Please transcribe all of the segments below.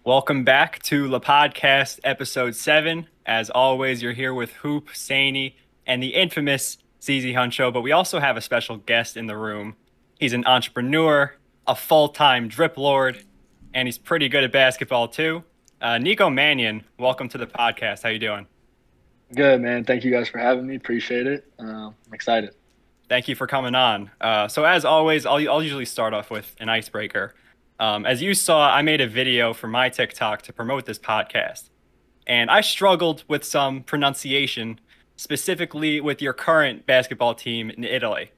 Welcome back to Lepodcast episode 7. As always, you're here with Hoop, Saney, and the infamous ZZ Huncho, but we also have a special guest in the room. He's an entrepreneur, a full-time drip lord, and he's pretty good at basketball too. Nico Mannion, welcome to the podcast. How you doing? Good, man. Thank you guys for having me. Appreciate it. I'm excited. Thank you for coming on. So as always, I'll usually start off with an icebreaker. As you saw, I made a video for my TikTok to promote this podcast, and I struggled with some pronunciation, specifically with your current basketball team in Italy.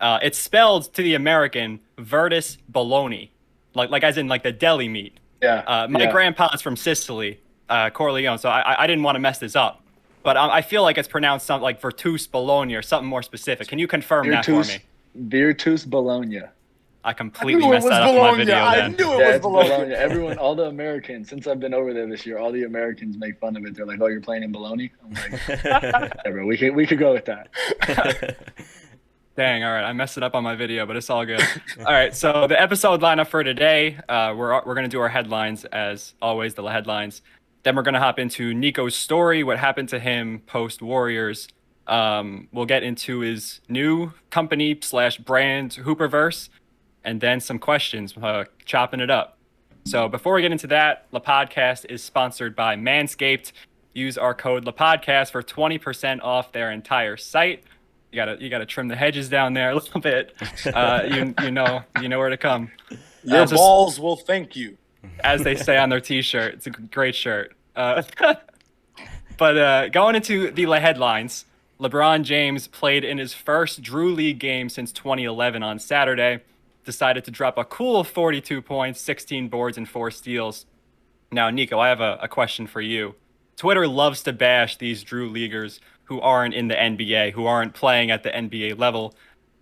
It's spelled to the American Virtus Bologna, like as in like the deli meat. Yeah, My yeah. grandpa's from Sicily, Corleone, so I didn't want to mess this up. But I feel like it's pronounced something like Virtus Bologna or something more specific. Can you confirm that for Virtus, me? Virtus Bologna. I I completely knew it messed was that up in my Bologna. video I then. knew it Yeah, was it's Bologna. Bologna. Everyone, all the Americans, since I've been over there this year, all the Americans make fun of it. They're like, "Oh, you're playing in Bologna." I'm like, "Yeah, bro, we could go with that." Dang, all right. I messed it up on my video, but it's all good. All right, so the episode lineup for today, we're gonna do our headlines as always, the headlines. Then we're gonna hop into Nico's story, what happened to him post Warriors. We'll get into his new company slash brand Hooperverse, and then some questions, chopping it up. So before we get into that, the podcast is sponsored by Manscaped. Use our code LePodcast for 20% off their entire site. You gotta trim the hedges down there a little bit. You know where to come. Your So balls will thank you. as they say on their T-shirt, it's a great shirt. But going into the headlines, LeBron James played in his first Drew League game since 2011 on Saturday. Decided to drop a cool 42 points, 16 boards, and 4 steals. Now, Nico, I have a question for you. Twitter loves to bash these Drew Leaguers who aren't in the NBA, who aren't playing at the NBA level.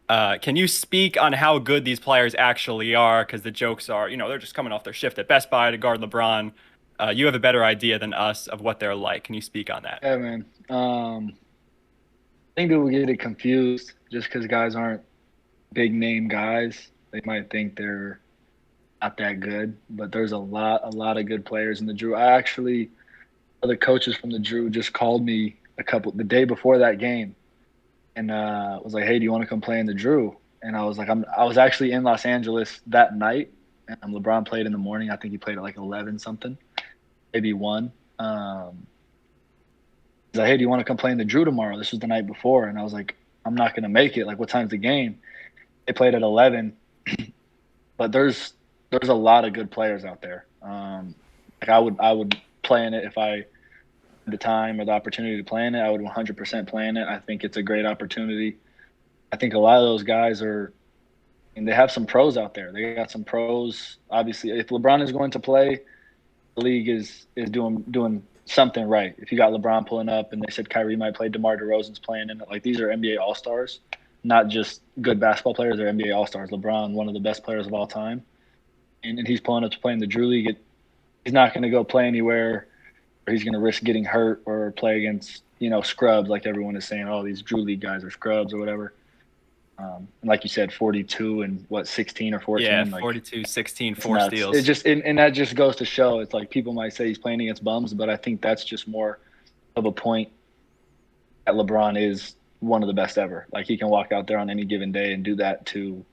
Can you speak on how good these players actually are? Because the jokes are, they're just coming off their shift at Best Buy to guard LeBron. You have a better idea than us of what they're like. Can you speak on that? Yeah, man. I think people get it confused just because guys aren't big name guys. They might think they're not that good, but there's a lot of good players in the Drew. Other coaches from the Drew just called me the day before that game, and was like, "Hey, do you want to come play in the Drew?" And I was like, I was actually in Los Angeles that night, and LeBron played in the morning. I think he played at like 11 something, maybe 1. He's like, "Hey, do you want to come play in the Drew tomorrow?" This was the night before, and I was like, "I'm not gonna make it. Like, what time's the game?" They played at 11, but there's a lot of good players out there. Like I would play in it if I had the time or the opportunity to play in it. I would 100% play in it. I think it's a great opportunity. I think a lot of those guys and they have some pros out there. They got some pros. Obviously, if LeBron is going to play, the league is doing something right. If you got LeBron pulling up, and they said Kyrie might play, DeMar DeRozan's playing in it. Like, these are NBA All Stars, not just good basketball players. They're NBA All Stars. LeBron, one of the best players of all time, and he's pulling up to play in the Drew League. He's not going to go play anywhere, or he's going to risk getting hurt or play against scrubs, like everyone is saying. Oh, these Drew League guys are scrubs or whatever. And like you said, 42 and 16 or 14. Yeah, like, 42, 16, it's 4 nuts. steals. It just and that just goes to show. It's like people might say he's playing against bums, but I think that's just more of a point that LeBron is one of the best ever. Like, he can walk out there on any given day and do that to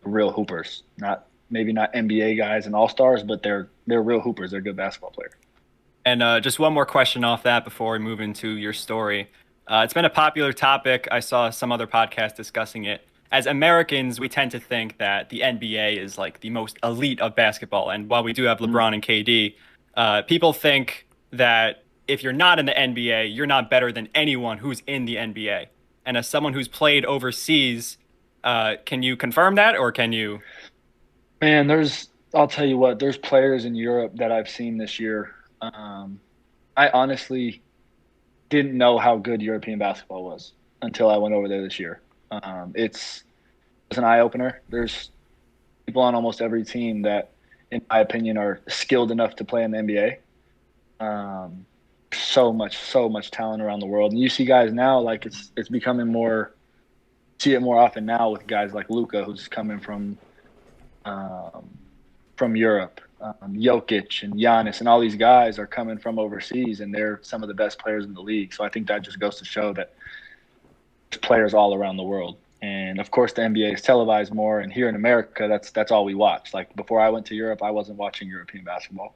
real hoopers. Maybe not NBA guys and all stars, but they're real hoopers. They're good basketball players. And just one more question off that before we move into your story. It's been a popular topic. I saw some other podcasts discussing it. As Americans, we tend to think that the NBA is like the most elite of basketball. And while we do have LeBron and KD, people think that if you're not in the NBA, you're not better than anyone who's in the NBA. And as someone who's played overseas, can you confirm that, or can you? Man, I'll tell you what, there's players in Europe that I've seen this year. I honestly didn't know how good European basketball was until I went over there this year. It's an eye opener. There's people on almost every team that, in my opinion, are skilled enough to play in the NBA. So much talent around the world, and you see guys now, like, it's becoming more. See it more often now with guys like Luka, who's coming from Europe, Jokic and Giannis and all these guys are coming from overseas, and they're some of the best players in the league. So I think that just goes to show that there's players all around the world. And of course, the NBA is televised more, and here in America, that's all we watch. Like before I went to Europe, I wasn't watching European basketball.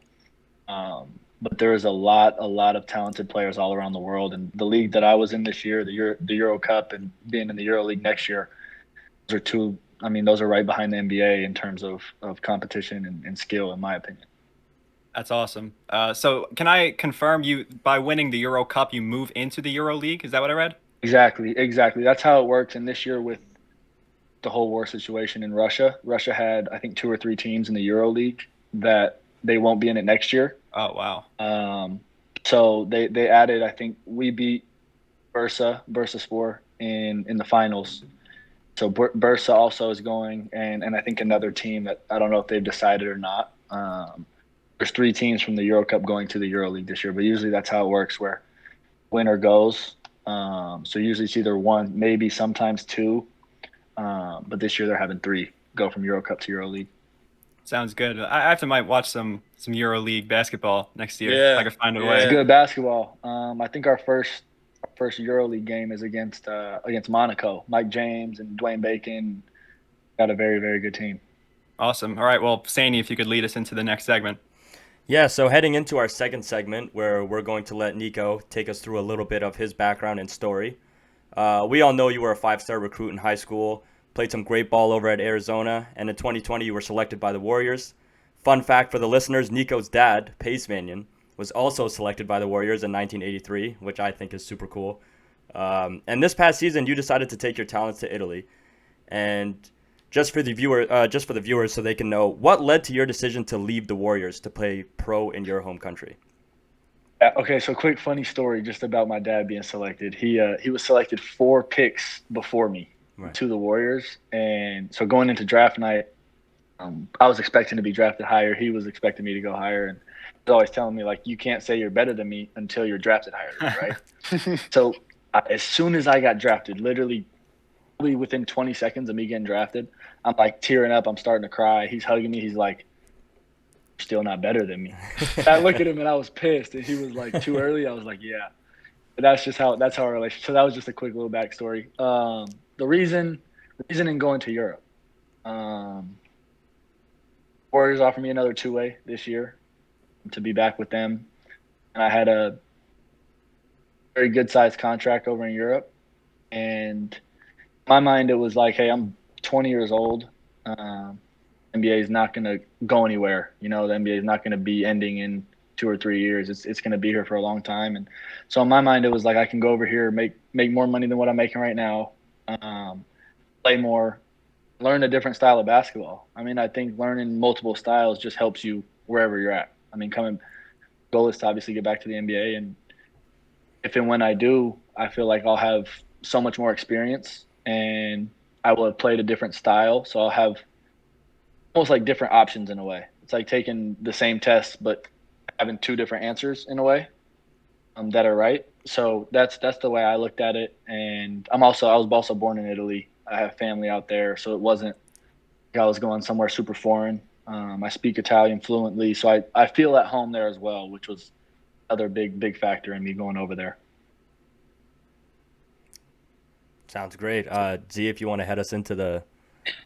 But there is a lot of talented players all around the world. And the league that I was in this year, the Euro Cup, and being in the Euro League next year, those are two. I mean, those are right behind the NBA in terms of competition and skill, in my opinion. That's awesome. So can I confirm you by winning the Euro Cup, you move into the Euro League? Is that what I read? Exactly. That's how it works. And this year with the whole war situation in Russia, Russia had I think 2 or 3 teams in the Euro League that they won't be in it next year. Oh wow. So they added. I think we beat Bursaspor in the finals. So Bursa also is going, and I think another team that I don't know if they've decided or not. There's 3 teams from the Euro Cup going to the Euro League this year, but usually that's how it works, where winner goes. So usually it's either 1, maybe sometimes 2. But this year they're having 3 go from Euro Cup to Euro League. Sounds good. I have to might watch some Euro League basketball next year if I can find a way. It's good basketball. I think our first Euro League game is against Monaco. Mike James and Dwayne Bacon got a very, very good team. Awesome. All right. Well, Saney, if you could lead us into the next segment. Yeah, so heading into our second segment, where we're going to let Nico take us through a little bit of his background and story. We all know you were a 5-star recruit in high school, played some great ball over at Arizona, and in 2020 you were selected by the Warriors. Fun fact for the listeners, Nico's dad, Pace Mannion, was also selected by the Warriors in 1983, which I think is super cool. And this past season, you decided to take your talents to Italy. And just for the viewers, so they can know, what led to your decision to leave the Warriors to play pro in your home country? Okay, so quick funny story just about my dad being selected. He was selected 4 picks before me to the Warriors, and so going into draft night, I was expecting to be drafted higher. He was expecting me to go higher, and he was always telling me, like, you can't say you're better than me until you're drafted higher, right? So as soon as I got drafted, literally probably within 20 seconds of me getting drafted, I'm like tearing up. I'm starting to cry. He's hugging me. He's like, "You're still not better than me." I look at him and I was pissed, and he was like, "Too early?" I was like, "Yeah." But that's our relationship. So that was just a quick little backstory. The reason in going to Europe. Warriors offered me another 2-way this year to be back with them. And I had a very good sized contract over in Europe. And in my mind, it was like, hey, I'm 20 years old. NBA is not going to go anywhere. You know, the NBA is not going to be ending in 2 or 3 years. It's going to be here for a long time. And so in my mind, it was like, I can go over here, make more money than what I'm making right now, play more, learn a different style of basketball. I mean, I think learning multiple styles just helps you wherever you're at. I mean, goal is to obviously get back to the NBA, and if and when I do, I feel like I'll have so much more experience, and I will have played a different style, so I'll have almost like different options in a way. It's like taking the same test but having 2 different answers in a way that are right. So that's the way I looked at it. And I was also born in Italy. I have family out there, so it wasn't like I was going somewhere super foreign. I speak Italian fluently, so I feel at home there as well, which was another big factor in me going over there. Sounds great. Z, if you want to head us into the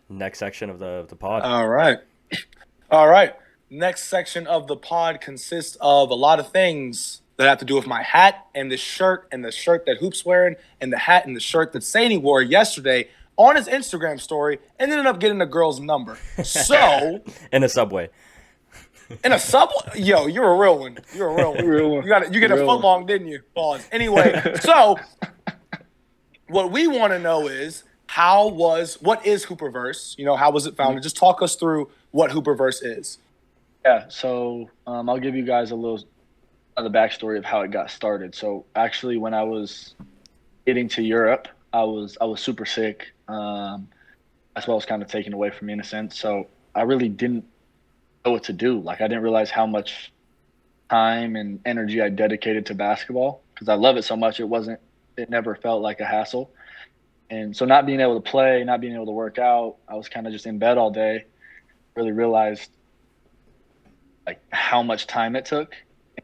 next section of the pod. All right. Next section of the pod consists of a lot of things that have to do with my hat and the shirt that Hoop's wearing and the hat and the shirt that Saney wore yesterday on his Instagram story and ended up getting a girl's number. So in a subway. In a subway? Yo, you're a real one. You're a real one. You get a foot long, didn't you? Pause. Anyway, so what we want to know is what is Hooperverse? You know, how was it founded? Just talk us through what Hooperverse is. Yeah, so I'll give you guys a little of the backstory of how it got started. So actually, when I was getting to Europe, I was super sick. That's what was kind of taken away from me in a sense. So I really didn't know what to do. Like, I didn't realize how much time and energy I dedicated to basketball because I love it so much. It never felt like a hassle. And so not being able to play, not being able to work out, I was kind of just in bed all day. Really realized how much time it took.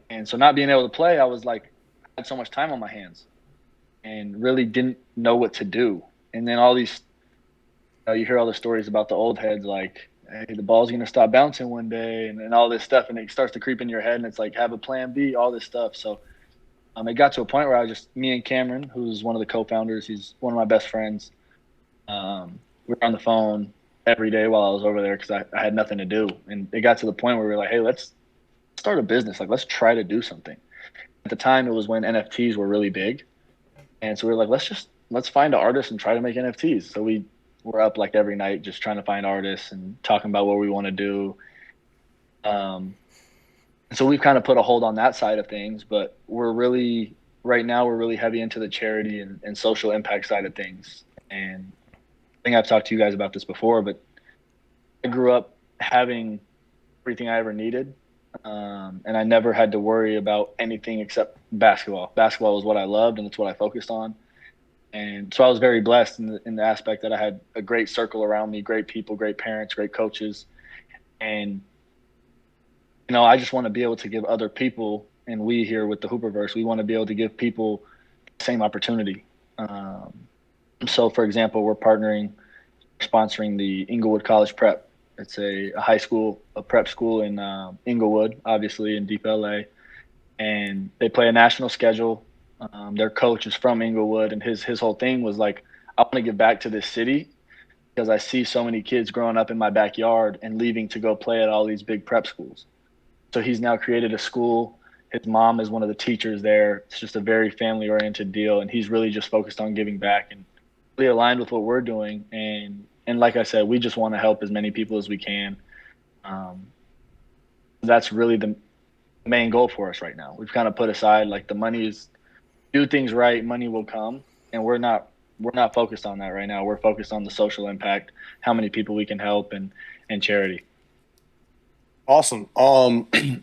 And so not being able to play, I was like, I had so much time on my hands and really didn't know what to do. And then all these, you hear all the stories about the old heads, like, hey, the ball's going to stop bouncing one day and all this stuff. And it starts to creep in your head and it's like, have a plan B, all this stuff. So it got to a point where I just, me and Cameron, who's one of the co-founders, he's one of my best friends. We were on the phone every day while I was over there because I had nothing to do. And it got to the point where we were like, hey, let's start a business. Like, let's try to do something. At the time, it was when NFTs were really big. And so we were like, let's find an artist and try to make NFTs. So we were up like every night just trying to find artists and talking about what we want to do. So we've kind of put a hold on that side of things, but right now we're really heavy into the charity and social impact side of things. And I think I've talked to you guys about this before, but I grew up having everything I ever needed. And I never had to worry about anything except basketball. Basketball was what I loved and that's what I focused on. And so I was very blessed in the aspect that I had a great circle around me, great people, great parents, great coaches. And, I just want to be able to give other people, and we here with the Hooperverse, we want to be able to give people the same opportunity. So, for example, we're sponsoring the Inglewood College Prep. It's a high school, a prep school in Inglewood, obviously in deep LA. And they play a national schedule. Their coach is from Inglewood, and his whole thing was like, I want to give back to this city because I see so many kids growing up in my backyard and leaving to go play at all these big prep schools. So he's now created a school. His mom is one of the teachers there. It's just a very family-oriented deal, and he's really just focused on giving back and really aligned with what we're doing. And like I said, we just want to help as many people as we can. That's really the main goal for us right now. We've kind of put aside like the money is do things right, money will come, and we're not focused on that right now. We're focused on the social impact, how many people we can help, and charity. Awesome.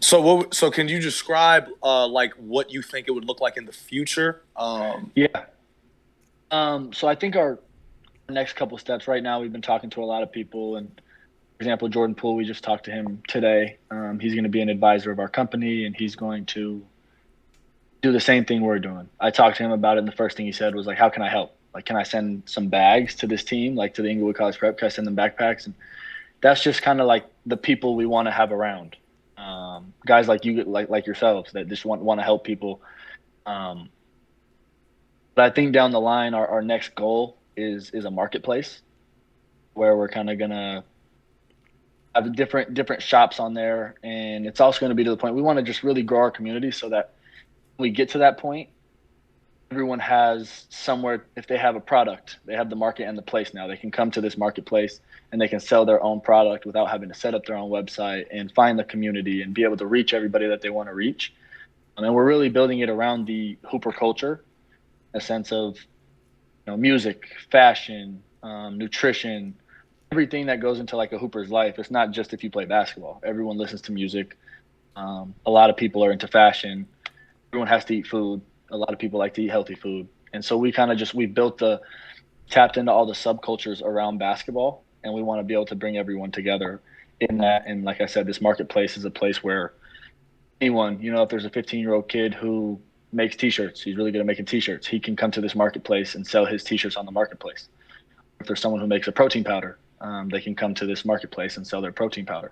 So can you describe like what you think it would look like in the future? Yeah. So I think our next couple steps right now, we've been talking to a lot of people, and for example, Jordan Poole, we just talked to him today. He's going to be an advisor of our company, and he's going to do the same thing we're doing. I talked to him about it, and the first thing he said was like, how can I help? Like, can I send some bags to this team, like to the Inglewood College Prep? Can I send them backpacks? And that's just kind of like the people we want to have around. Guys like you, like yourselves, that just want to help people. But I think down the line, our next goal is a marketplace where we're kind of gonna have different shops on there, and it's also going to be to the point we want to just really grow our community so that when we get to that point, everyone has somewhere. If they have a product, they have the market and the place now. They can come to this marketplace and they can sell their own product without having to set up their own website and find the community and be able to reach everybody that they want to reach. And we're really building it around the Hooper culture, a sense of music, fashion, nutrition, everything that goes into like a Hooper's life. It's not just if you play basketball. Everyone listens to music. A lot of people are into fashion. Everyone has to eat food. A lot of people like to eat healthy food. And so we kind of tapped into all the subcultures around basketball, and we want to be able to bring everyone together in that. And like I said, this marketplace is a place where anyone, if there's a 15-year-old kid who makes t-shirts, he's really good at making t-shirts, he can come to this marketplace and sell his t-shirts on the marketplace. If there's someone who makes a protein powder, they can come to this marketplace and sell their protein powder.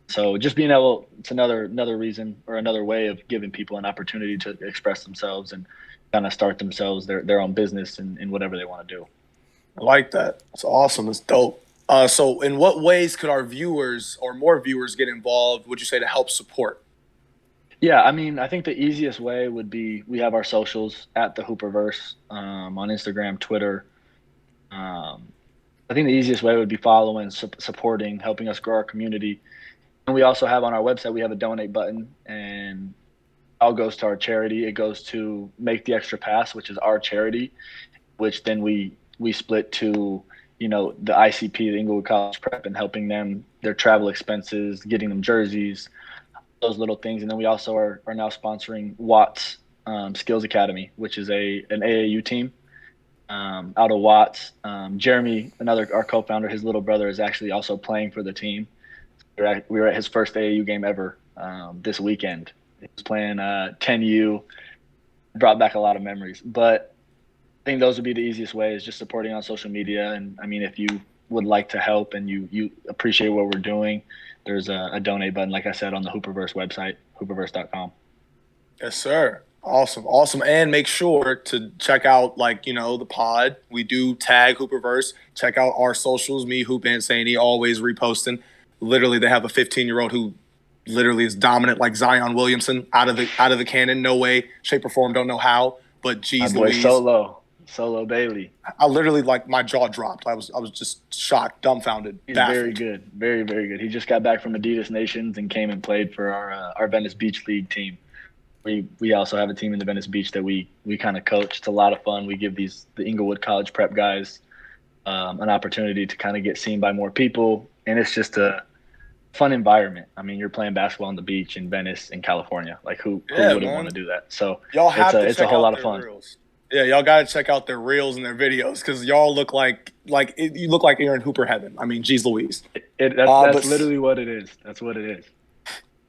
So just being able, it's another reason or another way of giving people an opportunity to express themselves and kind of start themselves their own business in whatever they want to do. I like that. It's awesome. It's dope. So in what ways could our viewers or more viewers get involved, would you say, to help support? Yeah, I mean, I think the easiest way would be we have our socials at the Hooperverse on Instagram, Twitter. I think the easiest way would be following, supporting, helping us grow our community. And we also have on our website, we have a donate button, and all goes to our charity. It goes to Make the Extra Pass, which is our charity, which then we split to, the ICP, the Inglewood College Prep, and helping them, their travel expenses, getting them jerseys, those little things. And then we also are now sponsoring Watts Skills Academy, which is an AAU team out of Watts. Jeremy, our co-founder, his little brother is actually also playing for the team. We were at his first AAU game ever this weekend. He was playing 10U. Brought back a lot of memories. But I think those would be the easiest ways, just supporting on social media. And I mean, if you would like to help and you appreciate what we're doing, there's a donate button, like I said, on the Hooperverse website, hooperverse.com. Yes, sir. Awesome. And make sure to check out, the pod. We do tag Hooperverse. Check out our socials. Me, Hoop, and Saney always reposting. Literally, they have a 15-year-old who literally is dominant like Zion Williamson out of the cannon. No way, shape, or form. Don't know how. But geez, My boy Louise. Solo Bailey. I literally, my jaw dropped. I was just shocked, dumbfounded. He's baffled. very good. Very, very good. He just got back from Adidas Nations and came and played for our Venice Beach League team. We also have a team in the Venice Beach that we kind of coach. It's a lot of fun. We give the Inglewood College prep guys an opportunity to kind of get seen by more people, and it's just a fun environment. I mean, you're playing basketball on the beach in Venice in California. Like who wouldn't want to do that? So y'all have to it's check a whole out lot of their fun. Reels. Yeah, y'all got to check out their reels and their videos because y'all look you look like you're in Hooper heaven. I mean, geez Louise. That's literally what it is. That's what it is.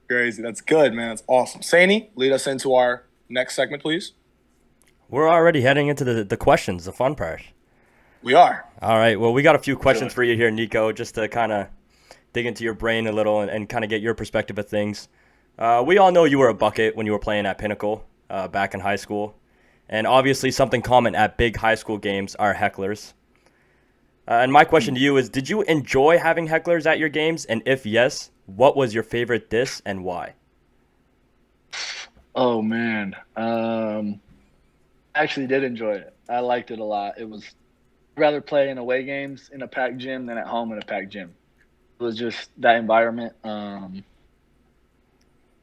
Crazy. That's good, man. That's awesome. Saney, lead us into our next segment, please. We're already heading into the questions, the fun part. We are. All right. Well, we got a few questions for you here, Nico, just to kind of dig into your brain a little and kind of get your perspective of things. We all know you were a bucket when you were playing at Pinnacle back in high school. And obviously something common at big high school games are hecklers. And my question to you is, did you enjoy having hecklers at your games? And if yes, what was your favorite diss and why? Oh, man. I actually did enjoy it. I liked it a lot. It was rather play in away games in a packed gym than at home in a packed gym. It was just that environment.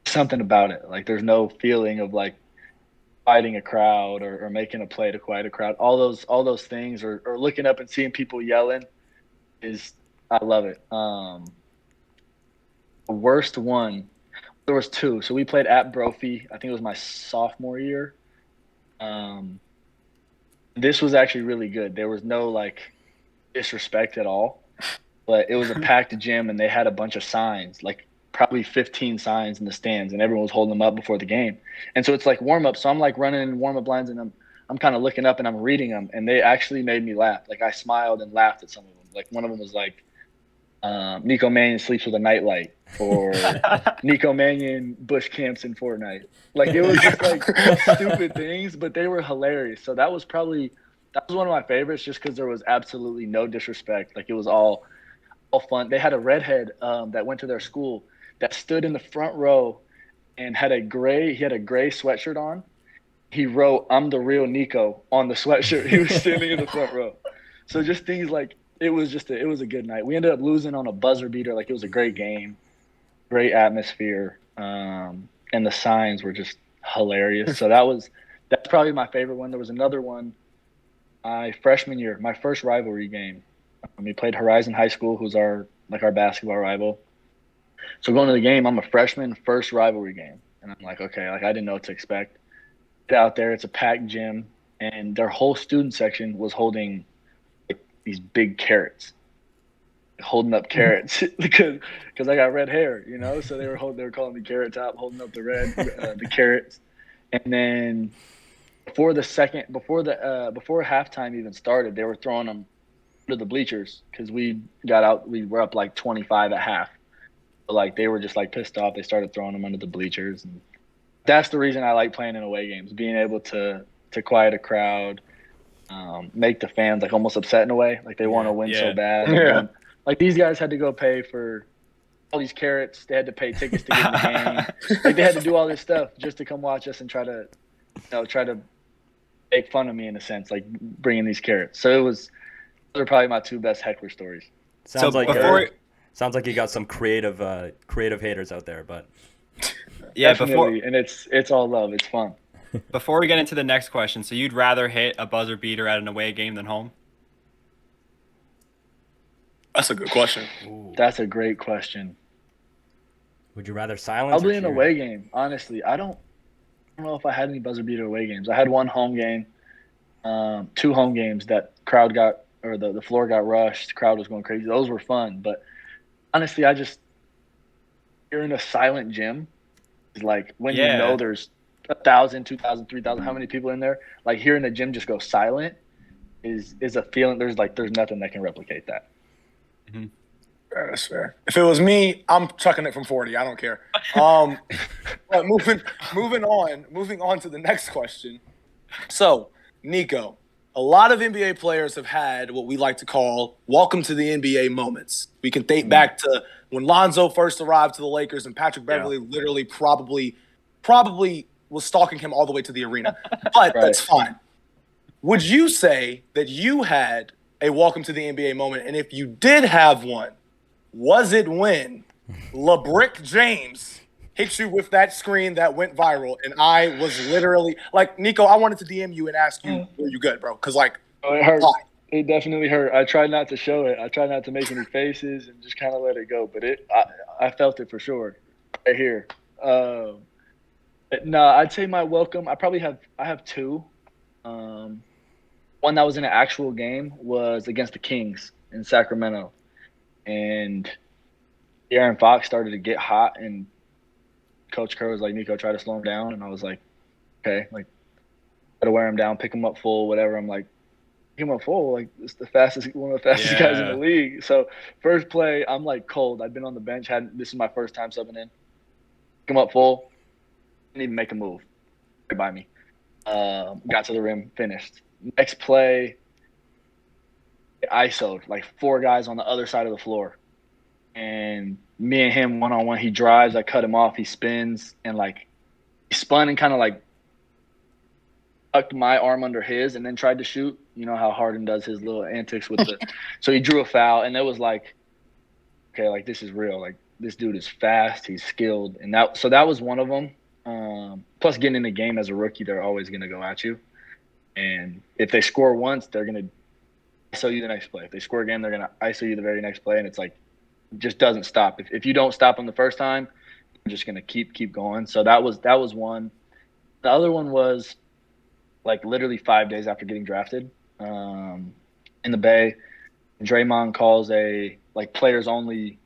Something about it. Like there's no feeling of like fighting a crowd or making a play to quiet a crowd. All those things or looking up and seeing people yelling I love it. The worst one, there was two. So we played at Brophy. I think it was my sophomore year. This was actually really good. There was no like disrespect at all, but it was a packed gym and they had a bunch of signs, like probably 15 signs in the stands, and everyone was holding them up before the game. And so it's like warm up. So I'm like running in warm up lines and I'm kind of looking up and I'm reading them, and they actually made me laugh. Like I smiled and laughed at some of them. Like one of them was like, Nico Mannion sleeps with a nightlight, or Nico Mannion bush camps in Fortnite. Like it was just like stupid things, but they were hilarious. So that was one of my favorites, just because there was absolutely no disrespect. Like it was all fun. They had a redhead that went to their school that stood in the front row and had a gray sweatshirt on. He wrote, "I'm the real Nico" on the sweatshirt. He was standing in the front row. So just things like, it was a good night. We ended up losing on a buzzer beater. Like it was a great game, great atmosphere. And the signs were just hilarious. So that's probably my favorite one. There was another one, my freshman year, my first rivalry game. We played Horizon High School, who's our basketball rival. So going to the game, I'm a freshman, first rivalry game. And I'm like, okay, like I didn't know what to expect. Get out there, it's a packed gym, and their whole student section was holding like these big carrots, holding up carrots because I got red hair, so they were calling me Carrot Top, holding up the carrots. And then before halftime even started, they were throwing them to the bleachers because we were up like 25 at half. But like they were just like pissed off. They started throwing them under the bleachers, and that's the reason I like playing in away games, being able to quiet a crowd, make the fans like almost upset in a way, like they want to win so bad. Yeah. Like these guys had to go pay for all these carrots. They had to pay tickets to get in the game. Like they had to do all this stuff just to come watch us and try to make fun of me in a sense, like bringing these carrots. So those are probably my two best heckler stories. Sounds like you got some creative haters out there, but yeah, definitely. And it's all love. It's fun. Before we get into the next question, so you'd rather hit a buzzer beater at an away game than home? That's a good question. Ooh. That's a great question. Would you rather silence? Probably an away game, honestly. I don't know if I had any buzzer beater away games. I had one home game, 2 home games that the floor got rushed. The crowd was going crazy. Those were fun, but honestly, you're in a silent gym Like when you Yeah. know there's 1,000, 2,000, 3,000, how many people in there? Like hearing the gym just go silent is a feeling. There's nothing that can replicate that. Mhm. Fair, that's fair. If it was me, I'm chucking it from 40. I don't care. But moving on to the next question. So, Nico, a lot of NBA players have had what we like to call welcome to the NBA moments. We can date back to when Lonzo first arrived to the Lakers and Patrick Beverley literally probably was stalking him all the way to the arena. But that's fine. Would you say that you had a welcome to the NBA moment? And if you did have one, was it when LeBrick James hit you with that screen that went viral? And I was literally like, Nico, I wanted to DM you and ask you, were you good, bro? Because like, it hurt. why? It definitely hurt. I tried not to show it. I tried not to make any faces and just kind of let it go. But I felt it for sure right here. No, I'd say my welcome. I have two. One that was in an actual game was against the Kings in Sacramento, and Aaron Fox started to get hot, and Coach Kerr was like, "Nico, try to slow him down." And I was like, "Okay, like, try to wear him down, pick him up full, whatever." I'm like, "Pick him up full, like it's one of the fastest guys in the league." So first play, I'm like cold. I'd been on the bench. This is my first time subbing in. Pick him up full. Didn't even make a move. Right by me. Got to the rim, finished. Next play, ISO'd, like 4 guys on the other side of the floor. And me and him one-on-one, he drives, I cut him off, he spins, and like he spun and kind of like tucked my arm under his and then tried to shoot. You know how Harden does his little antics with the – so he drew a foul, and it was like, okay, like this is real. Like this dude is fast, he's skilled. And that was one of them. Plus getting in the game as a rookie, they're always going to go at you. And if they score once, they're going to ISO you the next play. If they score again, they're going to ISO you the very next play. And it's like, it just doesn't stop. If you don't stop them the first time, you're just going to keep going. So that was one. The other one was like literally 5 days after getting drafted in the Bay. Draymond calls a like players only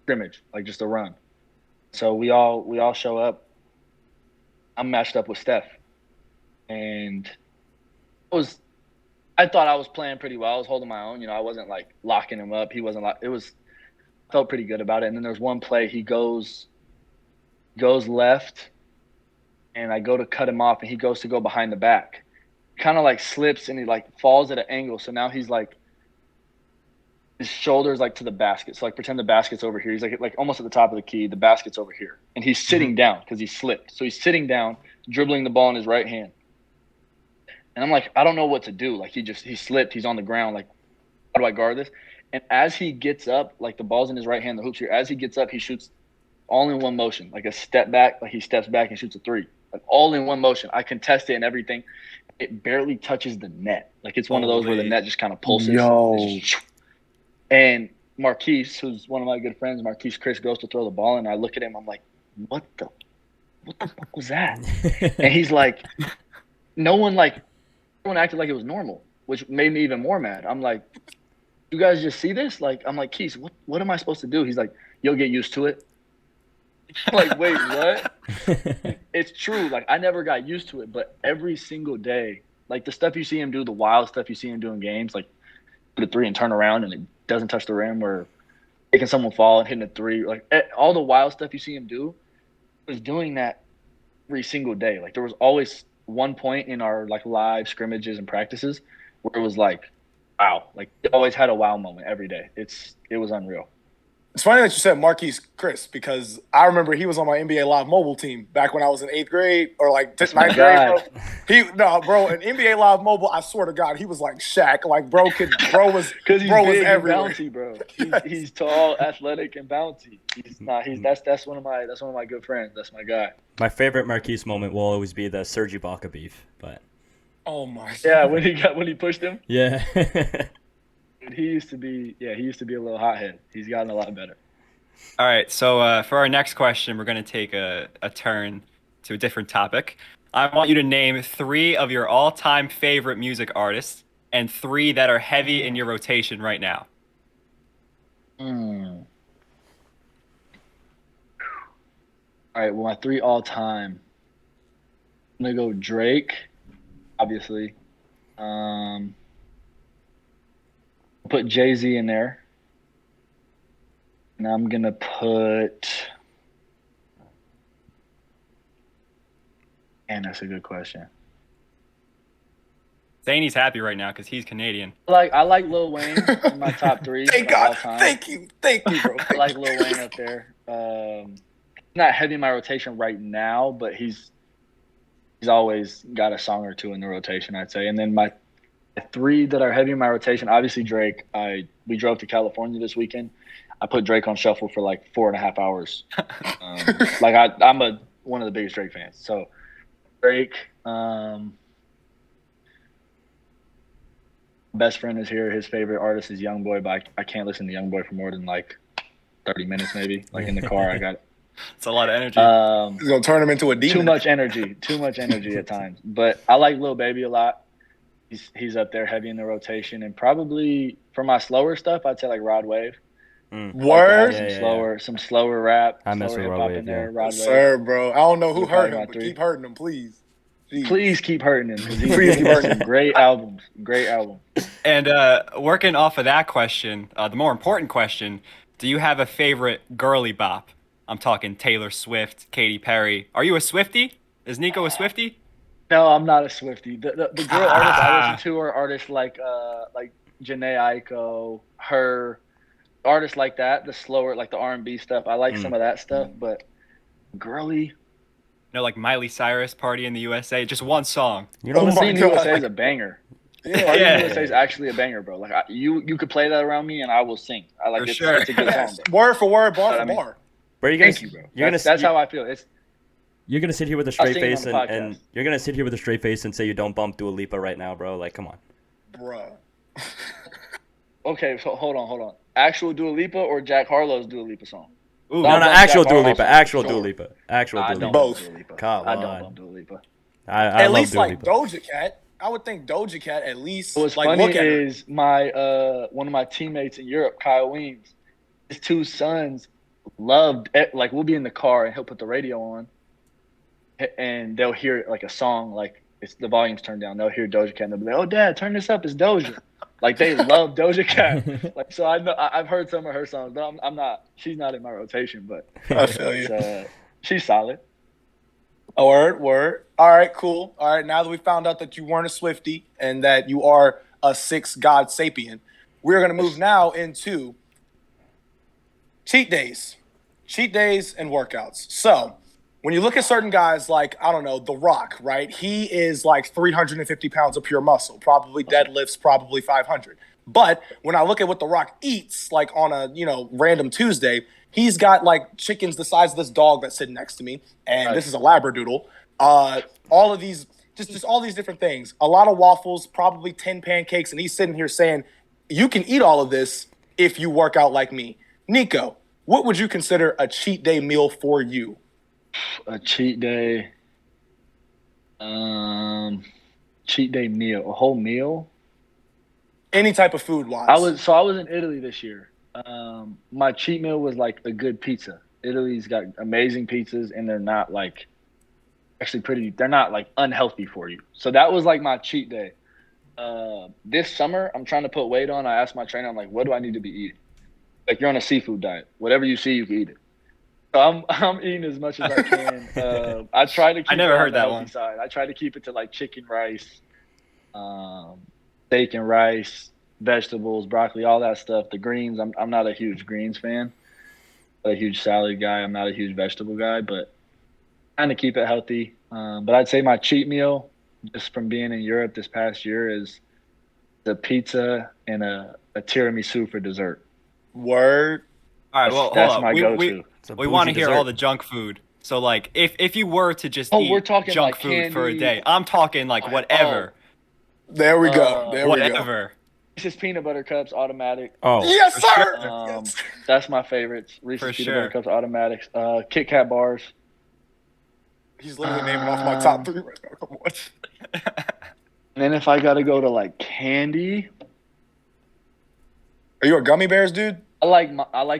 scrimmage, like just a run. So we all show up. I'm matched up with Steph. And I thought I was playing pretty well. I was holding my own. You know, I wasn't like locking him up. He wasn't felt pretty good about it. And then there's one play he goes left, and I go to cut him off, and he goes to go behind the back. Kind of like slips, and he like falls at an angle. So now he's like his shoulders like to the basket. So like pretend the basket's over here. He's like almost at the top of the key. The basket's over here, and he's sitting down because he slipped. So he's sitting down, dribbling the ball in his right hand. And I'm like, I don't know what to do. Like he slipped. He's on the ground. Like, how do I guard this? And as he gets up, like the ball's in his right hand, the hoop's here. As he gets up, he shoots all in one motion, like a step back. Like he steps back and shoots a 3, like all in one motion. I contest it and everything. It barely touches the net. Like it's one of those where the net just kind of pulses. And Marquise, who's one of my good friends, Marquise Chris, goes to throw the ball, and I look at him. I'm like, what the fuck was that? And he's like, everyone acted like it was normal, which made me even more mad. I'm like, you guys just see this? Like, I'm like, Keith, what am I supposed to do? He's like, you'll get used to it. I'm like, wait, what? It's true. Like, I never got used to it, but every single day, like the stuff you see him do, the wild stuff you see him do in games, like put a 3 and turn around and it doesn't touch the rim, or making someone fall and hitting a 3, like all the wild stuff you see him do, he was doing that every single day. Like there was always one point in our like live scrimmages and practices where it was like, wow, like it always had a wow moment every day. It was unreal. It's funny that you said Marquise Chris, because I remember he was on my NBA Live mobile team back when I was in 8th grade or like 9th grade. Bro. In NBA Live mobile, I swear to God, he was like Shaq. Like bro was big everywhere. And bouncy, bro. He's tall, athletic, and bouncy. That's one of my good friends. That's my guy. My favorite Marquise moment will always be the Serge Ibaka beef, but oh my God. Yeah, when he pushed him. Yeah. He used to be a little hothead. He's gotten a lot better. All right, so for our next question, we're going to take a turn to a different topic. I want you to name 3 of your all-time favorite music artists and 3 that are heavy in your rotation right now. All right, well, my 3 all time. I'm gonna go Drake, obviously. Put Jay-Z in there. And I'm gonna put. And that's a good question. Zany's happy right now because he's Canadian. I like Lil Wayne in my top 3 Thank of all God. time. Thank you, bro. I like Lil Wayne up there. Not heavy in my rotation right now, but he's always got a song or two in the rotation, I'd say. And then my 3 that are heavy in my rotation, obviously Drake. We drove to California this weekend. I put Drake on shuffle for like 4.5 hours. I'm one of the biggest Drake fans. So Drake. Best friend is here. His favorite artist is YoungBoy, but I can't listen to YoungBoy for more than like 30 minutes, maybe. Like in the car, I got. It's a lot of energy. He's gonna turn him into a demon. Too much energy at times. But I like Lil Baby a lot. He's up there, heavy in the rotation, and probably for my slower stuff, I'd say like Rod Wave. Word. Some slower rap. I mess with hip Rod hop Wave, in there. yeah. Rod Wave. Sir, bro. I don't know who You're hurt probably him, my but 3. keep hurting him, please. Jeez. Please keep hurting him. 'Cause Please keep hurting him. Great albums. Great album. And working off of that question, the more important question, do you have a favorite girly bop? I'm talking Taylor Swift, Katy Perry. Are you a Swiftie? Is Nico a Swiftie? No, I'm not a Swiftie. The girl artists I listen to are artists like Janae Aiko, her, artists like that. The slower, like the R&B stuff. I like some of that stuff, but girly. Like Miley Cyrus, Party in the USA. Just one song. You know, Party in the USA is a banger. Yeah. Party in the USA is actually a banger, bro. Like you could play that around me and I will sing. I like For it. sure. It's a good song, bro. Word for word, bar But, for I mean, bar. bro, Thank you, bro. That's how I feel. You're gonna sit here with a I'll straight sing it face on the and podcast. you're gonna sit here with a straight face and say you don't bump Dua Lipa right now, bro. Like, come on. Bruh. Okay, so hold on. Actual Dua Lipa or Jack Harlow's Dua Lipa song? Ooh, No, I'll bump actual Jack Dua Harlow's Lipa. song, Actual for Dua sure. Lipa. Actual Nah, I Dua don't Lipa. Both. bump Dua Lipa. Come I don't on. bump Dua Lipa. I At love least Dua like Lipa. Doja Cat. I would think Doja Cat at least. What's like funny look at her. is my one of my teammates in Europe, Kyle Weems, his 2 sons loved it. Like we'll be in the car and he'll put the radio on, and they'll hear like a song, like it's the volume's turned down. They'll hear Doja Cat and they'll be like, "Oh, Dad, turn this up. It's Doja." Like they love Doja Cat. Like so, I know I've heard some of her songs, but I'm not. She's not in my rotation, but I feel you. she's solid. Word. All right, cool. All right, now that we found out that you weren't a Swiftie and that you are a 6 God sapien, we're going to move now into cheat days. Cheat days and workouts. So, when you look at certain guys like, I don't know, The Rock, right? He is like 350 pounds of pure muscle, probably deadlifts, probably 500. But when I look at what The Rock eats, like on a, random Tuesday, he's got like chickens the size of this dog that's sitting next to me. And this is a Labradoodle. All of these, just all these different things. A lot of waffles, probably 10 pancakes. And he's sitting here saying, you can eat all of this if you work out like me. Nico, what would you consider a cheat day meal for you? A cheat day. Cheat day meal. A whole meal? Any type of food wise. I was in Italy this year. My cheat meal was like a good pizza. Italy's got amazing pizzas, and they're not like they're not like unhealthy for you. So that was like my cheat day. This summer, I'm trying to put weight on. I asked my trainer, I'm like, what do I need to be eating? Like you're on a seafood diet. Whatever you see, you can eat it. So I'm eating as much as I can. I try to keep I never it on heard the that healthy one. side. I try to keep it to like chicken, rice, steak and rice, vegetables, broccoli, all that stuff. The greens, I'm not a huge greens fan. I'm a huge salad guy. I'm not a huge vegetable guy, but trying to keep it healthy. But I'd say my cheat meal, just from being in Europe this past year, is the pizza and a tiramisu for dessert. Word. All right, well, That's hold my on. go-to. We want to hear all the junk food. So, like, if you were to just eat we're talking junk like food for a candy. day, I'm talking like whatever. There we go. There we go. Whatever. Reese's peanut butter cups, automatic. Oh, Yes, sir. That's my favorites. Reese's For peanut sure. butter cups, automatics. Kit Kat bars. He's literally naming off my top 3 right now. Come on. And then if I got to go to like candy, Are you a gummy bears dude? I like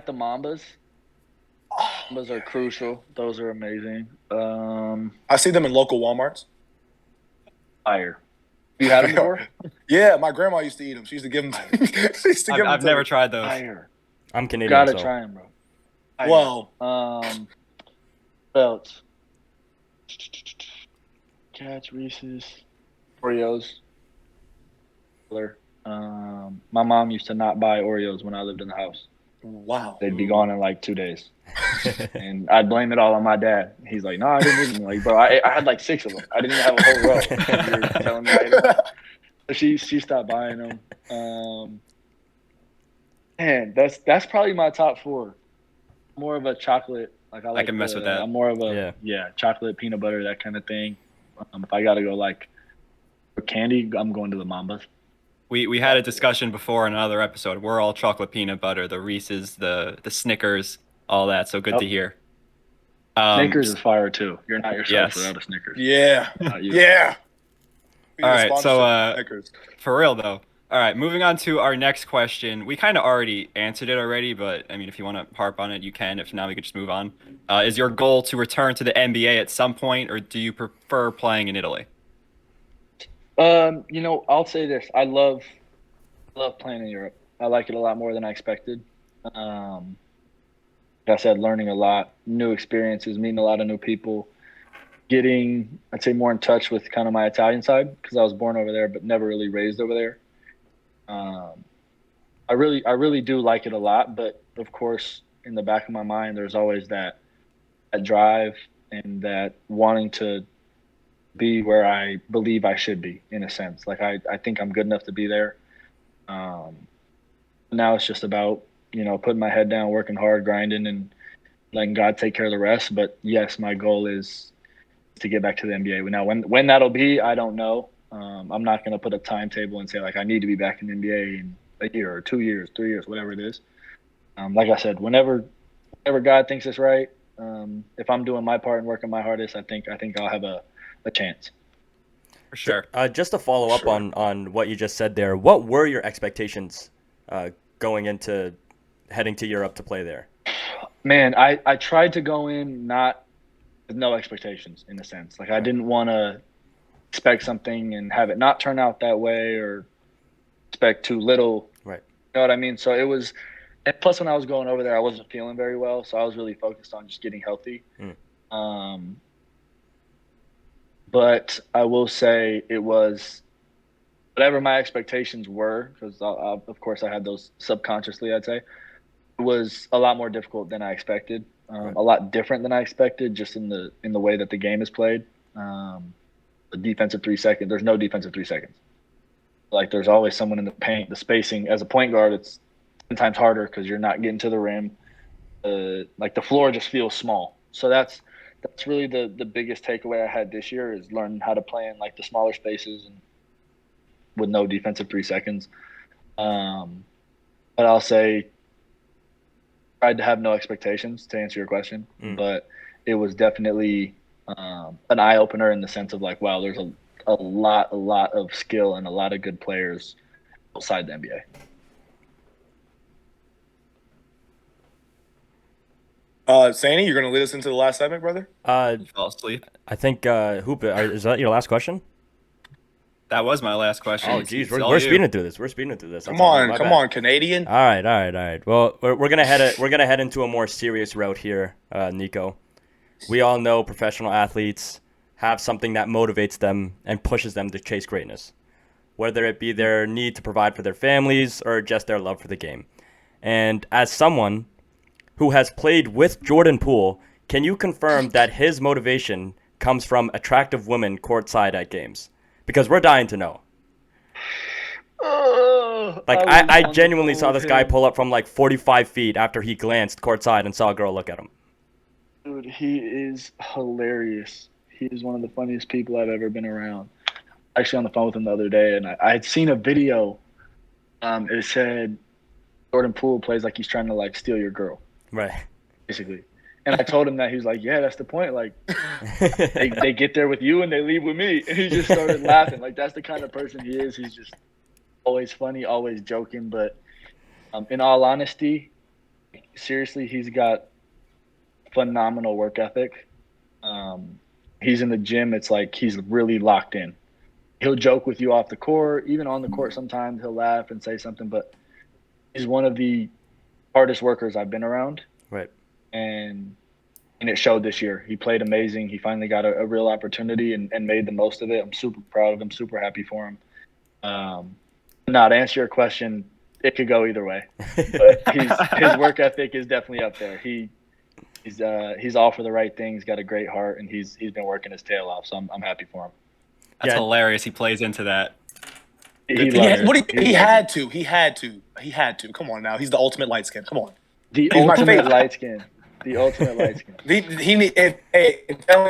the Mambas. Those are crucial. Those are amazing. I see them in local Walmarts. Fire. You had them before? Yeah, my grandma used to eat them. She used to give them. I've never tried those. Fire. I'm Canadian, Gotta so. try them, bro. Fire. Well, Belts. Cats, Reese's, Oreos. My mom used to not buy Oreos when I lived in the house. wow. They'd be gone in like 2 days. And I'd blame it all on my dad. He's like, no, I didn't eat them. Like, bro, I had like 6 of them. I didn't even have a whole row. You're telling me I ate them. So she stopped buying them. Man, that's probably my top 4. More of a chocolate. Like I can mess with that. I'm more of a chocolate, peanut butter, that kind of thing. If I gotta go like for candy, I'm going to the Mambas. We had a discussion before in another episode. We're all chocolate peanut butter, the Reese's, the Snickers, all that. So good to hear. Snickers is fire too. You're not yourself without a Snickers. Yeah. Yeah. All right. So Snickers. for real though. All right. Moving on to our next question. We kind of already answered it already, but I mean, if you want to harp on it, you can. If not, we could just move on. Is your goal to return to the NBA at some point, or do you prefer playing in Italy? I'll say this. I love playing in Europe. I like it a lot more than I expected. Like I said, learning a lot, new experiences, meeting a lot of new people, getting, I'd say, more in touch with kind of my Italian side because I was born over there but never really raised over there. I really do like it a lot, but of course, in the back of my mind, there's always that drive and that wanting to be where I believe I should be, in a sense. Like I think I'm good enough to be there. Now it's just about, putting my head down, working hard, grinding, and letting God take care of the rest. But yes, my goal is to get back to the NBA. Now, when that'll be, I don't know. I'm not going to put a timetable and say, like, I need to be back in the NBA in a year or 2 years, 3 years, whatever it is. Like I said, whenever God thinks it's right, if I'm doing my part and working my hardest, I think I'll have a chance. For sure. Just to follow up on what you just said there, what were your expectations going into heading to Europe to play there? Man, I tried to go in not with no expectations, in a sense. Like I didn't want to expect something and have it not turn out that way, or expect too little. Right. You know what I mean? So it was, and plus when I was going over there, I wasn't feeling very well, so I was really focused on just getting healthy. But I will say it was whatever my expectations were, because of course I had those subconsciously, I'd say. It was a lot more difficult than I expected. A lot different than I expected, just in the way that the game is played. The defensive 3 seconds, there's no defensive 3 seconds. Like there's always someone in the paint. The spacing as a point guard, it's 10 times harder because you're not getting to the rim. Like the floor just feels small. So that's really the biggest takeaway I had this year, is learning how to play in like the smaller spaces and with no defensive 3 seconds. But I'll say, tried to have no expectations, to answer your question, but it was definitely an eye opener in the sense of like, wow, there's a lot of skill and a lot of good players outside the NBA. Sandy, you're going to lead us into the last segment, brother? Fall asleep. I think Hoop, is that your last question? That was my last question. Oh, geez, we're speeding through this. We're speeding through this. Come on, Canadian. All right. Well, we're gonna head into a more serious route here, Nico. We all know professional athletes have something that motivates them and pushes them to chase greatness, whether it be their need to provide for their families or just their love for the game. And as someone who has played with Jordan Poole, can you confirm that his motivation comes from attractive women courtside at games? Because we're dying to know. I genuinely saw this guy pull up from like 45 feet after he glanced courtside and saw a girl look at him. Dude, he is hilarious. He is one of the funniest people I've ever been around. Actually, on the phone with him the other day, and I had seen a video. It said Jordan Poole plays like he's trying to like steal your girl. Right. Basically. And I told him that. He was like, yeah, that's the point. Like, they get there with you and they leave with me. And he just started laughing. Like, that's the kind of person he is. He's just always funny, always joking. But in all honesty, seriously, he's got phenomenal work ethic. He's in the gym. It's like he's really locked in. He'll joke with you off the court, even on the court. Sometimes he'll laugh and say something, but he's one of the hardest workers I've been around. Right. And it showed this year. He played amazing. He finally got a real opportunity and made the most of it. I'm super proud of him, super happy for him. Now, to answer your question, it could go either way. But his work ethic is definitely up there. He's all for the right things, got a great heart, and he's been working his tail off, so I'm happy for him. That's hilarious. He plays into that. He had to. Come on now. He's the ultimate light skin. Come on. The ultimate light skin. I'm telling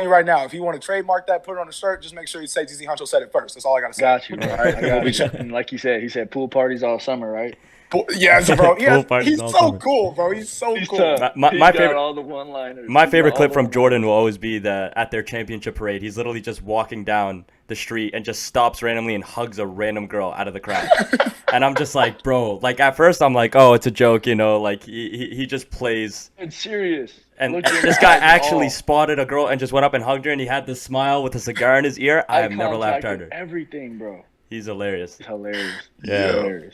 you right now, if you want to trademark that, put it on a shirt, just make sure you say TC Huncho said it first. That's all I got to say. Got you, bro. I got you. And like he said pool parties all summer, right? Yes, bro. He's so cool, bro. He's so cool. My favorite, all the one-liners. My favorite clip from Jordan will always be at their championship parade. He's literally just walking down the street and just stops randomly and hugs a random girl out of the crowd. And I'm just like, bro, like at first I'm like, oh, it's a joke, you know, like he just plays. It's serious. And this guy actually spotted a girl and just went up and hugged her, and he had this smile with a cigar in his ear. I have never laughed harder. Everything, bro. He's hilarious. He's hilarious. Yeah. Hilarious.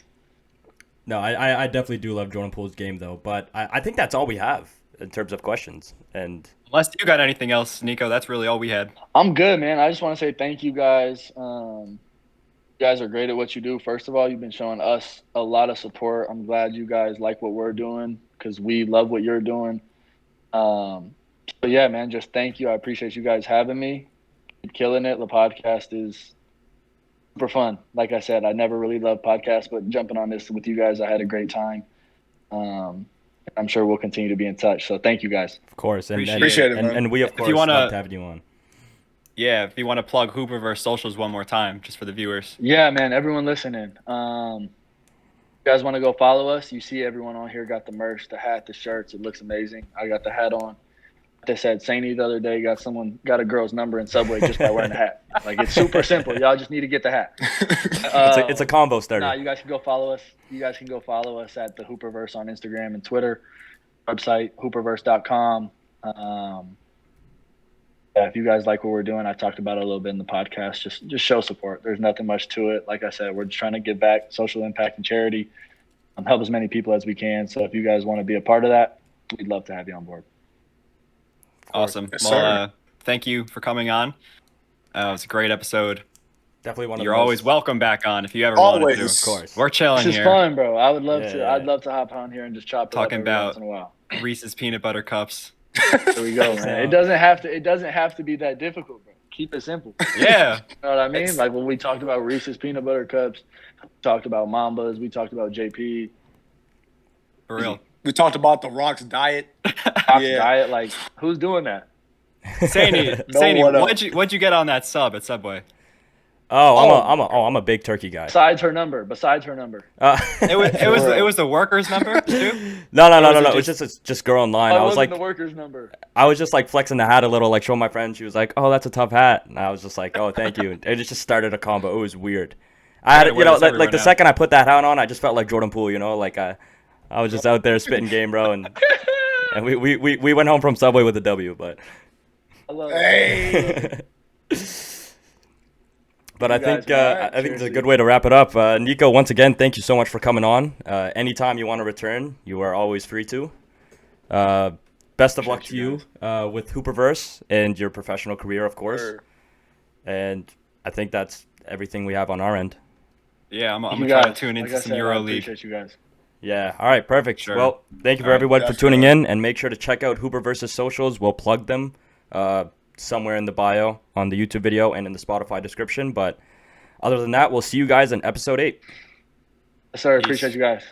No, I definitely do love Jordan Poole's game, though. But I think that's all we have in terms of questions. And unless you got anything else, Nico, that's really all we had. I'm good, man. I just want to say thank you guys. You guys are great at what you do. First of all, you've been showing us a lot of support. I'm glad you guys like what we're doing because we love what you're doing. But yeah, man, just thank you. I appreciate you guys having me. Keep killing it. The podcast is super fun. Like I said, I never really loved podcasts, but jumping on this with you guys, I had a great time. I'm sure we'll continue to be in touch. So thank you guys. Of course. Appreciate it, man. And we, of course, love having you on. Yeah, if you want to plug Hooperverse Socials one more time, just for the viewers. Yeah, man, everyone listening. You guys want to go follow us? You see everyone on here got the merch, the hat, the shirts. It looks amazing. I got the hat on. They said Saini the other day got a girl's number in Subway just by wearing the hat. Like, it's super simple. Y'all just need to get the hat. It's a combo starter. Nah, you guys can go follow us. You guys can go follow us at the Hooperverse on Instagram and Twitter. Website, hooperverse.com. Yeah, if you guys like what we're doing, I talked about it a little bit in the podcast. Just show support. There's nothing much to it. Like I said, we're just trying to give back, social impact and charity, help as many people as we can. So if you guys want to be a part of that, we'd love to have you on board. Awesome. Yes, well, thank you for coming on. It was a great episode. Definitely one of You're the always welcome back on if you ever wanted to. Of course. We're chilling This is here. fun, bro. I would love to. Yeah. I'd love to hop on here and just chop it Talking up every about once in a while. Reese's peanut butter cups. There we go, man. It doesn't have to be that difficult, bro. Keep it simple. Yeah. You know what I mean? Like when we talked about Reese's peanut butter cups, we talked about Mambas, we talked about JP. For real. We talked about the Rock's diet. Diet, like who's doing that? Sani, what'd you get on that sub at Subway? I'm a big turkey guy. Besides her number. It was the worker's number too? No. It was just girl in line. I was like the worker's number. I was just like flexing the hat a little, like showing my friend. She was like, "Oh, that's a tough hat," and I was just like, "Oh, thank you." And it just started a combo. It was weird. I had, like the second I put that hat on, I just felt like Jordan Poole. You know, like I was just out there spitting game, bro, and we went home from Subway with a W, but. I love it. But I think it's a good way to wrap it up. Nico, once again, thank you so much for coming on. Anytime you want to return, you are always free to. Best of luck to you with Hooperverse and your professional career, of course. Sure. And I think that's everything we have on our end. Yeah, I'm going to try to tune into some I EuroLeague. appreciate you guys. Yeah, all right, perfect. Sure. Well, thank you for everyone for tuning in, and make sure to check out Hooperverse Socials. We'll plug them somewhere in the bio on the YouTube video and in the Spotify description. But other than that, we'll see you guys in episode 8. Yes, sir. Appreciate you guys.